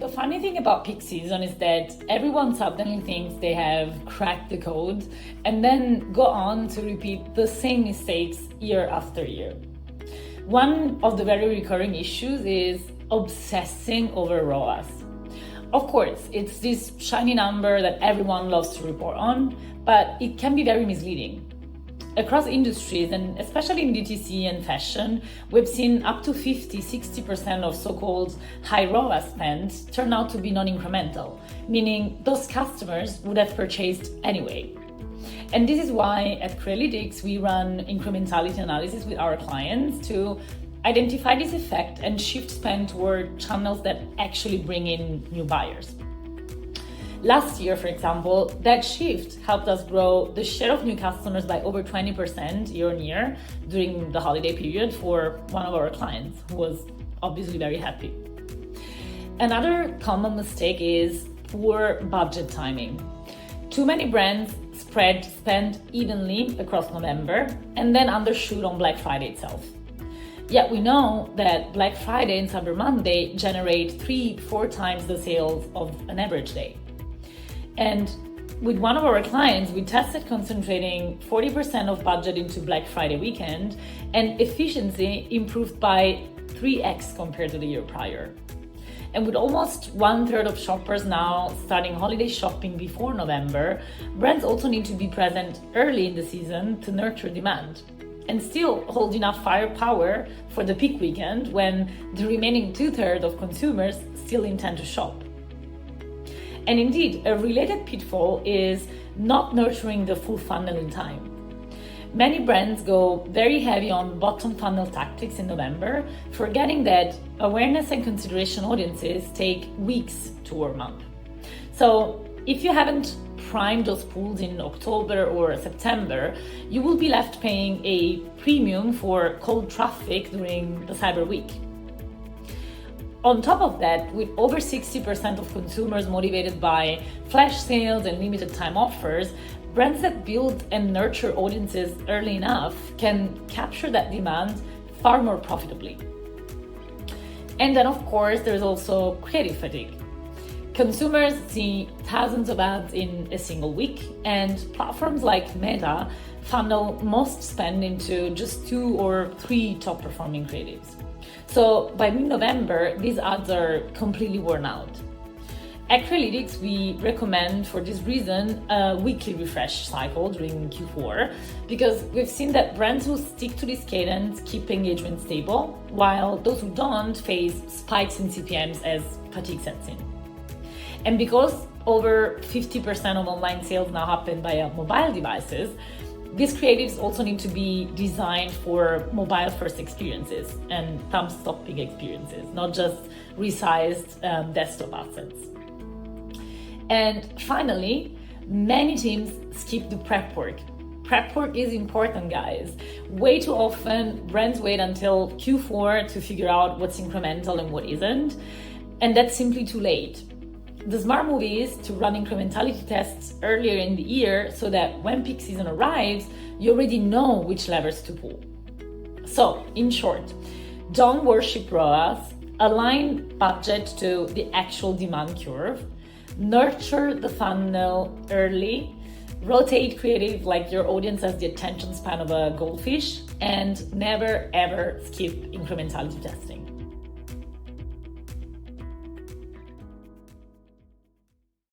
The funny thing about peak season is that everyone suddenly thinks they have cracked the code and then go on to repeat the same mistakes year after year. One of the very recurring issues is obsessing over ROAS. Of course, it's this shiny number that everyone loves to report on, but it can be very misleading. Across industries, and especially in DTC and fashion, we've seen up to 50-60% of so-called high ROAS spend turn out to be non-incremental, meaning those customers would have purchased anyway. And this is why at Crealytics we run incrementality analysis with our clients to identify this effect and shift spend toward channels that actually bring in new buyers. Last year, for example, that shift helped us grow the share of new customers by over 20% year on year during the holiday period for one of our clients, who was obviously very happy. Another common mistake is poor budget timing. Too many brands spread spend evenly across November and then undershoot on Black Friday itself. Yet we know that Black Friday and Cyber Monday generate 3-4 times the sales of an average day. And with one of our clients, we tested concentrating 40% of budget into Black Friday weekend, and efficiency improved by 3x compared to the year prior. And with almost 1/3 of shoppers now starting holiday shopping before November, brands also need to be present early in the season to nurture demand and still hold enough firepower for the peak weekend when the remaining 2/3 of consumers still intend to shop. And indeed, a related pitfall is not nurturing the full funnel in time. Many brands go very heavy on bottom funnel tactics in November, forgetting that awareness and consideration audiences take weeks to warm up. So if you haven't primed those pools in October or September, you will be left paying a premium for cold traffic during the Cyber Week. On top of that, with over 60% of consumers motivated by flash sales and limited time offers, brands that build and nurture audiences early enough can capture that demand far more profitably. And then, of course, there's also creative fatigue. Consumers see thousands of ads in a single week, and platforms like Meta funnel most spend into just 2 or 3 top performing creatives. So by mid-November, these ads are completely worn out. At Crealytics, we recommend, for this reason, a weekly refresh cycle during Q4, because we've seen that brands who stick to this cadence keep engagement stable, while those who don't face spikes in CPMs as fatigue sets in. And because over 50% of online sales now happen via mobile devices, these creatives also need to be designed for mobile-first experiences and thumb-stopping experiences, not just resized desktop assets. And finally, many teams skip the prep work. Prep work is important, guys. Way too often, brands wait until Q4 to figure out what's incremental and what isn't, and that's simply too late. The smart move is to run incrementality tests earlier in the year so that when peak season arrives, you already know which levers to pull. So, in short, don't worship ROAS, align budget to the actual demand curve, nurture the funnel early, rotate creative like your audience has the attention span of a goldfish, and never ever skip incrementality testing.